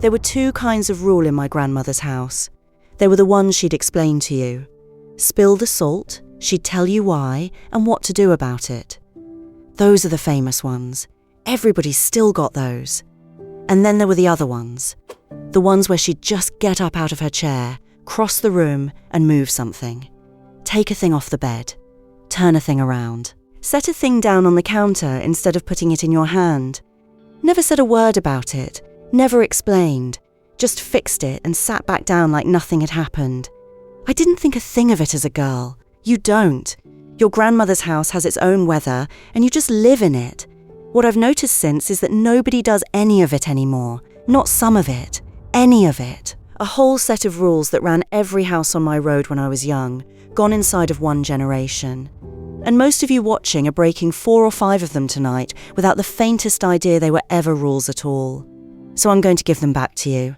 There were two kinds of rule in my grandmother's house. They were the ones she'd explain to you. Spill the salt, she'd tell you why and what to do about it. Those are the famous ones. Everybody's still got those. And then there were the other ones. The ones where she'd just get up out of her chair, cross the room and move something. Take a thing off the bed. Turn a thing around. Set a thing down on the counter instead of putting it in your hand. Never said a word about it. Never explained. Just fixed it and sat back down like nothing had happened. I didn't think a thing of it as a girl. You don't. Your grandmother's house has its own weather and you just live in it. What I've noticed since is that nobody does any of it anymore. Not some of it. Any of it. A whole set of rules that ran every house on my road when I was young, gone inside of one generation. And most of you watching are breaking 4 or 5 of them tonight without the faintest idea they were ever rules at all. So I'm going to give them back to you.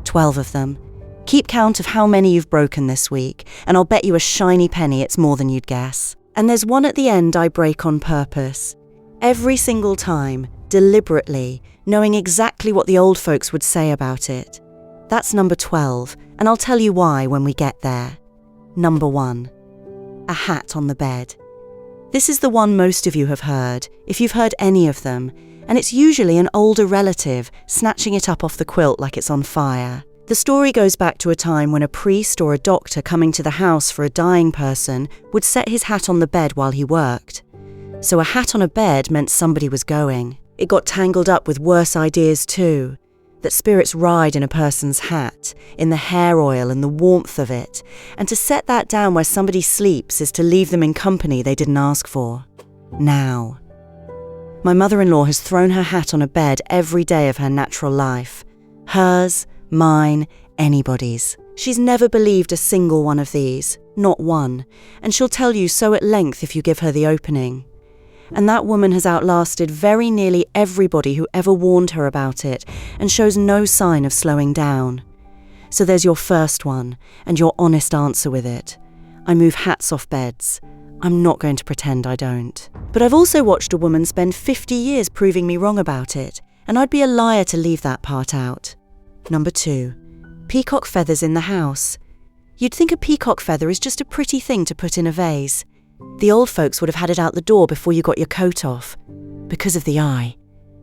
12 of them. Keep count of how many you've broken this week, and I'll bet you a shiny penny it's more than you'd guess. And there's one at the end I break on purpose. Every single time, deliberately, knowing exactly what the old folks would say about it. That's number 12, and I'll tell you why when we get there. Number 1. A hat on the bed. This is the one most of you have heard, if you've heard any of them, and it's usually an older relative snatching it up off the quilt like it's on fire. The story goes back to a time when a priest or a doctor coming to the house for a dying person would set his hat on the bed while he worked. So a hat on a bed meant somebody was going. It got tangled up with worse ideas too. That spirits ride in a person's hat, in the hair oil and the warmth of it, and to set that down where somebody sleeps is to leave them in company they didn't ask for. Now. My mother-in-law has thrown her hat on a bed every day of her natural life. Hers, mine, anybody's. She's never believed a single one of these, not one, and she'll tell you so at length if you give her the opening. And that woman has outlasted very nearly everybody who ever warned her about it and shows no sign of slowing down. So there's your first one and your honest answer with it. I move hats off beds. I'm not going to pretend I don't. But I've also watched a woman spend 50 years proving me wrong about it, and I'd be a liar to leave that part out. Number 2. Peacock feathers in the house. You'd think a peacock feather is just a pretty thing to put in a vase. The old folks would have had it out the door before you got your coat off. Because of the eye.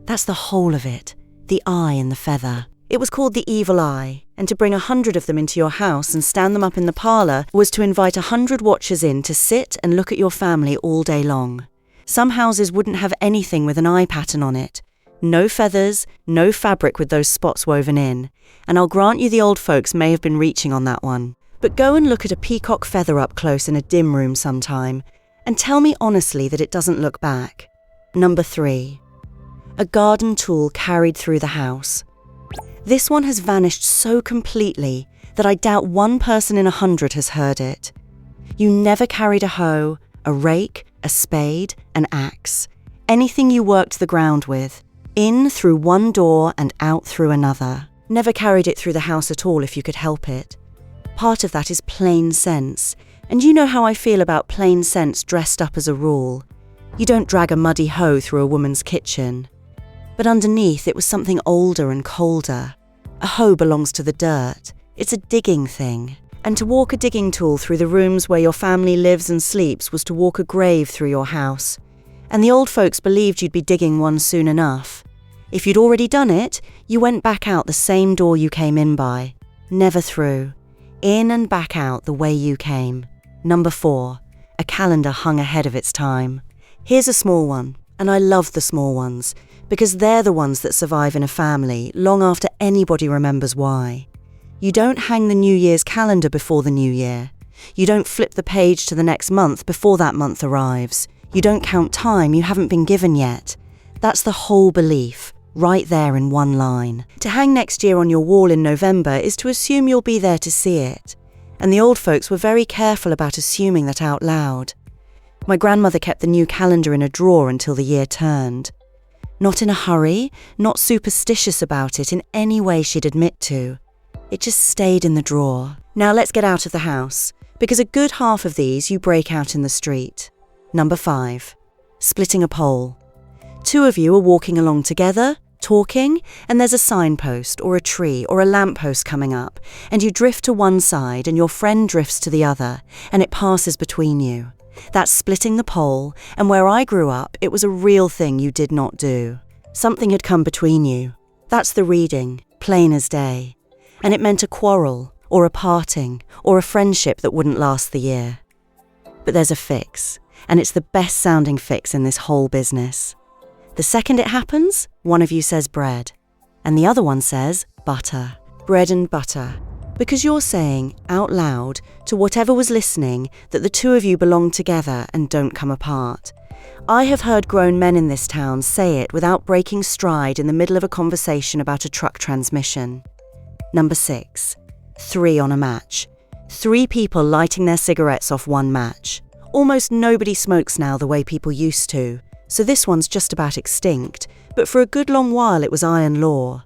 That's the whole of it. The eye in the feather. It was called the evil eye, and to bring 100 of them into your house and stand them up in the parlour was to invite 100 watchers in to sit and look at your family all day long. Some houses wouldn't have anything with an eye pattern on it. No feathers, no fabric with those spots woven in. And I'll grant you the old folks may have been reaching on that one. But go and look at a peacock feather up close in a dim room sometime, and tell me honestly that it doesn't look back. Number 3. A garden tool carried through the house. This one has vanished so completely that I doubt one person in 100 has heard it. You never carried a hoe, a rake, a spade, an axe, anything you worked the ground with, in through one door and out through another. Never carried it through the house at all if you could help it. Part of that is plain sense, and you know how I feel about plain sense dressed up as a rule. You don't drag a muddy hoe through a woman's kitchen. But underneath it was something older and colder. A hoe belongs to the dirt. It's a digging thing. And to walk a digging tool through the rooms where your family lives and sleeps was to walk a grave through your house. And the old folks believed you'd be digging one soon enough. If you'd already done it, you went back out the same door you came in by. Never through. In and back out the way you came. Number 4. A calendar hung ahead of its time. Here's a small one, and I love the small ones, because they're the ones that survive in a family long after anybody remembers why. You don't hang the New Year's calendar before the New Year. You don't flip the page to the next month before that month arrives. You don't count time you haven't been given yet. That's the whole belief. Right there in one line. To hang next year on your wall in November is to assume you'll be there to see it. And the old folks were very careful about assuming that out loud. My grandmother kept the new calendar in a drawer until the year turned. Not in a hurry, not superstitious about it in any way she'd admit to. It just stayed in the drawer. Now let's get out of the house, because a good half of these you break out in the street. Number 5. Splitting a pole. 2 of you are walking along together, talking, and there's a signpost or a tree or a lamppost coming up, and you drift to one side and your friend drifts to the other, and it passes between you. That's splitting the pole, and where I grew up, it was a real thing you did not do. Something had come between you. That's the reading, plain as day. And it meant a quarrel, or a parting, or a friendship that wouldn't last the year. But there's a fix, and it's the best sounding fix in this whole business. The second it happens, one of you says bread, and the other one says butter. Bread and butter. Because you're saying, out loud, to whatever was listening, that the two of you belong together and don't come apart. I have heard grown men in this town say it without breaking stride in the middle of a conversation about a truck transmission. Number 6. 3 on a match. 3 people lighting their cigarettes off one match. Almost nobody smokes now the way people used to, so this one's just about extinct, but for a good long while it was iron law.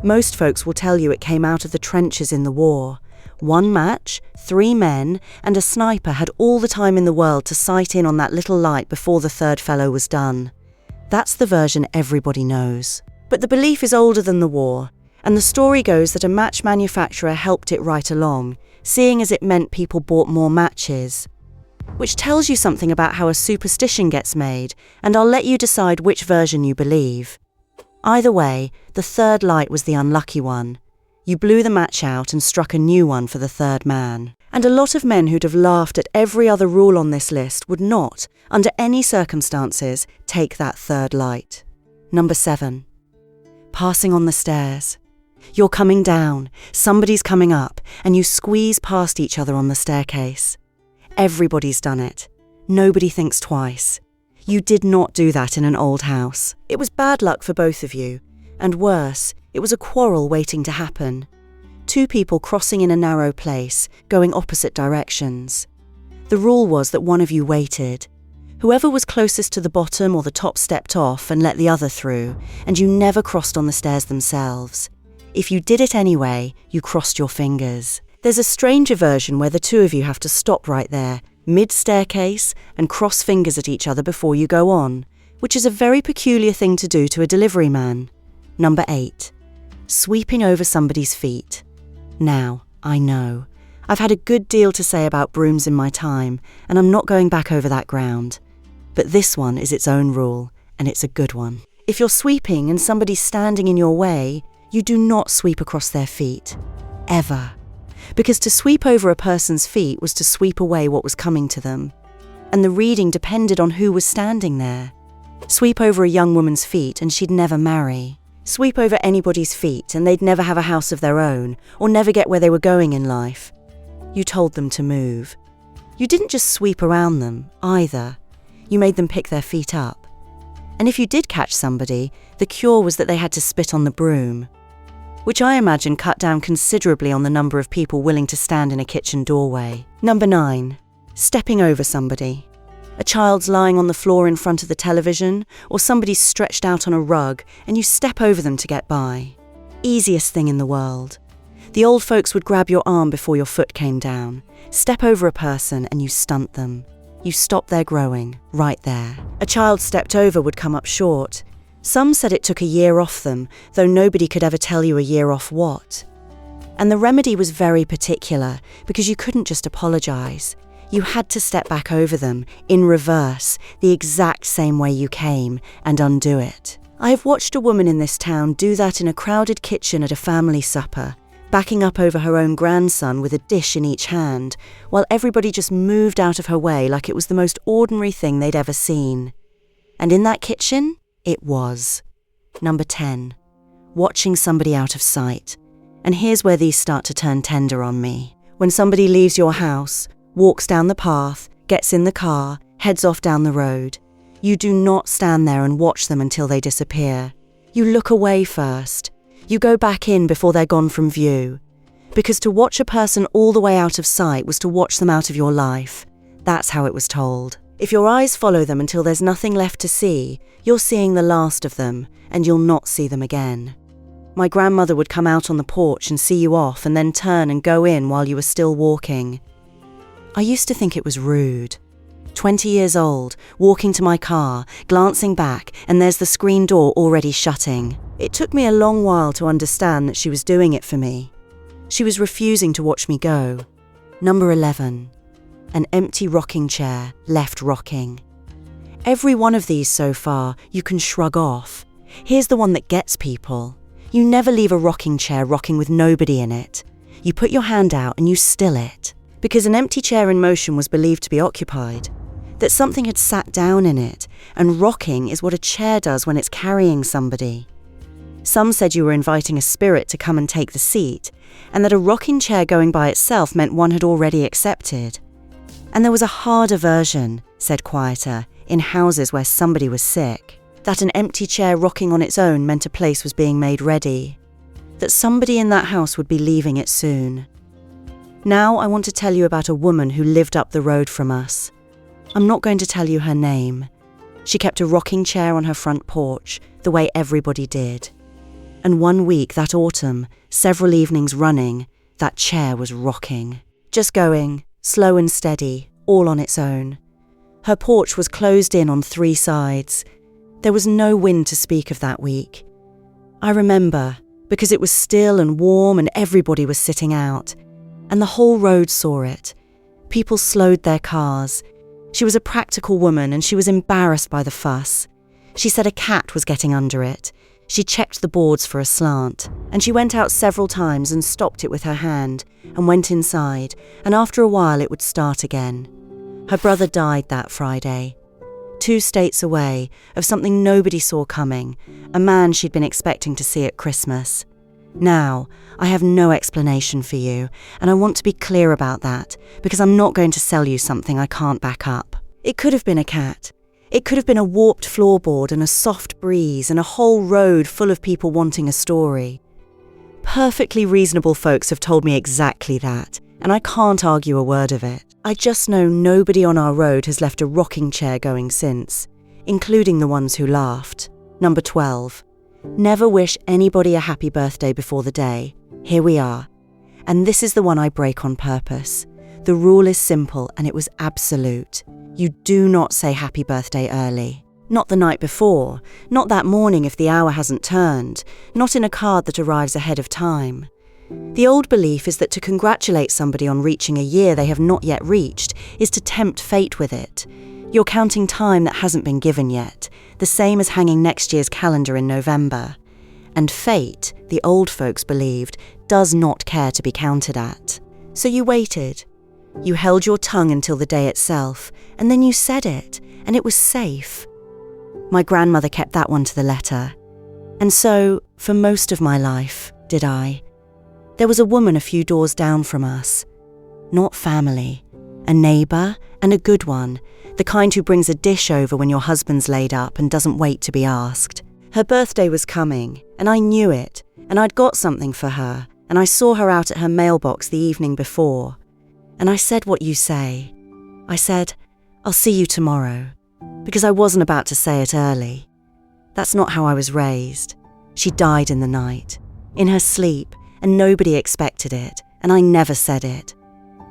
Most folks will tell you it came out of the trenches in the war. 1 match, 3 men, and a sniper had all the time in the world to sight in on that little light before the third fellow was done. That's the version everybody knows. But the belief is older than the war, and the story goes that a match manufacturer helped it right along, seeing as it meant people bought more matches. Which tells you something about how a superstition gets made, and I'll let you decide which version you believe. Either way, the third light was the unlucky one. You blew the match out and struck a new one for the third man. And a lot of men who'd have laughed at every other rule on this list would not, under any circumstances, take that third light. Number 7. Passing on the stairs. You're coming down, somebody's coming up, and you squeeze past each other on the staircase. Everybody's done it. Nobody thinks twice. You did not do that in an old house. It was bad luck for both of you, and worse, it was a quarrel waiting to happen. 2 people crossing in a narrow place, going opposite directions. The rule was that one of you waited. Whoever was closest to the bottom or the top stepped off and let the other through, and you never crossed on the stairs themselves. If you did it anyway, you crossed your fingers. There's a stranger version where the 2 of you have to stop right there, mid-staircase, and cross fingers at each other before you go on, which is a very peculiar thing to do to a delivery man. Number 8. Sweeping over somebody's feet. Now, I know. I've had a good deal to say about brooms in my time, and I'm not going back over that ground. But this one is its own rule, and it's a good one. If you're sweeping and somebody's standing in your way, you do not sweep across their feet. Ever. Because to sweep over a person's feet was to sweep away what was coming to them. And the reading depended on who was standing there. Sweep over a young woman's feet and she'd never marry. Sweep over anybody's feet and they'd never have a house of their own, or never get where they were going in life. You told them to move. You didn't just sweep around them, either. You made them pick their feet up. And if you did catch somebody, the cure was that they had to spit on the broom, which I imagine cut down considerably on the number of people willing to stand in a kitchen doorway. Number 9. Stepping over somebody. A child's lying on the floor in front of the television, or somebody's stretched out on a rug, and you step over them to get by. Easiest thing in the world. The old folks would grab your arm before your foot came down, step over a person, and you stunt them. You stop their growing, right there. A child stepped over would come up short. Some said it took a year off them, though nobody could ever tell you a year off what. And the remedy was very particular, because you couldn't just apologise. You had to step back over them, in reverse, the exact same way you came, and undo it. I have watched a woman in this town do that in a crowded kitchen at a family supper, backing up over her own grandson with a dish in each hand, while everybody just moved out of her way like it was the most ordinary thing they'd ever seen. And in that kitchen, it was. Number 10. Watching somebody out of sight. And here's where these start to turn tender on me. When somebody leaves your house, walks down the path, gets in the car, heads off down the road, you do not stand there and watch them until they disappear. You look away first. You go back in before they're gone from view. Because to watch a person all the way out of sight was to watch them out of your life. That's how it was told. If your eyes follow them until there's nothing left to see, you're seeing the last of them, and you'll not see them again. My grandmother would come out on the porch and see you off and then turn and go in while you were still walking. I used to think it was rude. 20 years old, walking to my car, glancing back, and there's the screen door already shutting. It took me a long while to understand that she was doing it for me. She was refusing to watch me go. Number 11. An empty rocking chair left rocking. Every one of these so far you can shrug off. Here's the one that gets people. You never leave a rocking chair rocking with nobody in it. You put your hand out and you still it. Because an empty chair in motion was believed to be occupied. That something had sat down in it, and rocking is what a chair does when it's carrying somebody. Some said you were inviting a spirit to come and take the seat, and that a rocking chair going by itself meant one had already accepted. And there was a harder version, said quieter, in houses where somebody was sick. That an empty chair rocking on its own meant a place was being made ready. That somebody in that house would be leaving it soon. Now I want to tell you about a woman who lived up the road from us. I'm not going to tell you her name. She kept a rocking chair on her front porch, the way everybody did. And one week that autumn, several evenings running, that chair was rocking. Just going, slow and steady, all on its own. Her porch was closed in on 3 sides. There was no wind to speak of that week. I remember, because it was still and warm and everybody was sitting out. And the whole road saw it. People slowed their cars. She was a practical woman and she was embarrassed by the fuss. She said a cat was getting under it. She checked the boards for a slant. And she went out several times and stopped it with her hand and went inside, and after a while it would start again. Her brother died that Friday. 2 states away, of something nobody saw coming, a man she'd been expecting to see at Christmas. Now, I have no explanation for you, and I want to be clear about that, because I'm not going to sell you something I can't back up. It could have been a cat. It could have been a warped floorboard and a soft breeze and a whole road full of people wanting a story. Perfectly reasonable folks have told me exactly that, and I can't argue a word of it. I just know nobody on our road has left a rocking chair going since, including the ones who laughed. Number 12. Never wish anybody a happy birthday before the day. Here we are. And this is the one I break on purpose. The rule is simple and it was absolute. You do not say happy birthday early. Not the night before, not that morning if the hour hasn't turned, not in a card that arrives ahead of time. The old belief is that to congratulate somebody on reaching a year they have not yet reached is to tempt fate with it. You're counting time that hasn't been given yet, the same as hanging next year's calendar in November. And fate, the old folks believed, does not care to be counted at. So you waited. You held your tongue until the day itself, and then you said it, and it was safe. My grandmother kept that one to the letter. And so, for most of my life, did I. There was a woman a few doors down from us. Not family. A neighbour, and a good one, the kind who brings a dish over when your husband's laid up and doesn't wait to be asked. Her birthday was coming, and I knew it, and I'd got something for her, and I saw her out at her mailbox the evening before. And I said what you say. I said, I'll see you tomorrow, because I wasn't about to say it early. That's not how I was raised. She died in the night, in her sleep, and nobody expected it, and I never said it.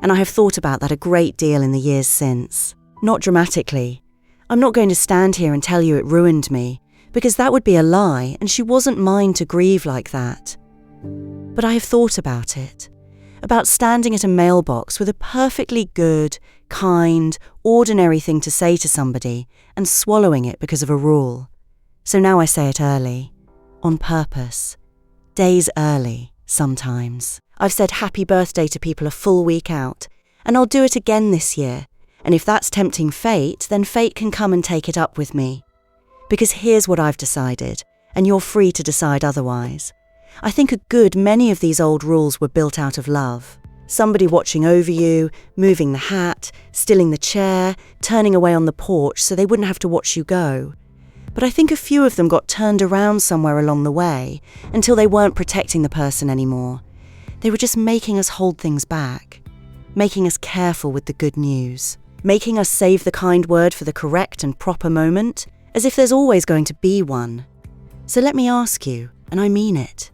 And I have thought about that a great deal in the years since. Not dramatically. I'm not going to stand here and tell you it ruined me, because that would be a lie, and she wasn't mine to grieve like that. But I have thought about it. About standing at a mailbox with a perfectly good, kind, ordinary thing to say to somebody and swallowing it because of a rule. So now I say it early. On purpose. Days early, sometimes. I've said happy birthday to people a full week out, and I'll do it again this year. And if that's tempting fate, then fate can come and take it up with me. Because here's what I've decided, and you're free to decide otherwise. I think a good many of these old rules were built out of love. Somebody watching over you, moving the hat, stilling the chair, turning away on the porch so they wouldn't have to watch you go. But I think a few of them got turned around somewhere along the way until they weren't protecting the person anymore. They were just making us hold things back, making us careful with the good news, making us save the kind word for the correct and proper moment, as if there's always going to be one. So let me ask you, and I mean it.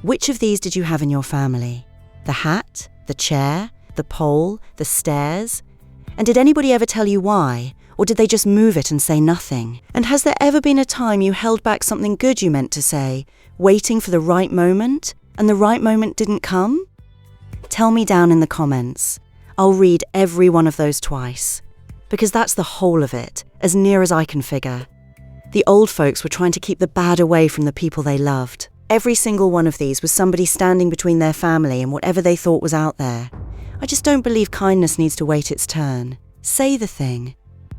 Which of these did you have in your family? The hat, the chair, the pole, the stairs? And did anybody ever tell you why, Or did they just move it and say nothing? And has there ever been a time you held back something good you meant to say, waiting for the right moment, and the right moment didn't come? Tell me down in the comments. I'll read every one of those twice. Because that's the whole of it, as near as I can figure. The old folks were trying to keep the bad away from the people they loved. Every single one of these was somebody standing between their family and whatever they thought was out there. I just don't believe kindness needs to wait its turn. Say the thing.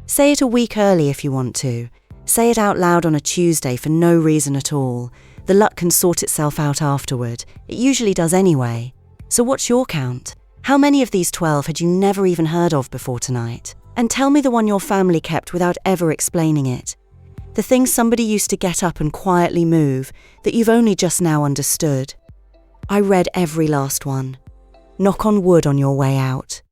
Say it a week early if you want to. Say it out loud on a Tuesday for no reason at all. The luck can sort itself out afterward. It usually does anyway. So what's your count? How many of these 12 had you never even heard of before tonight? And tell me the one your family kept without ever explaining it. The thing somebody used to get up and quietly move that you've only just now understood. I read every last one. Knock on wood on your way out.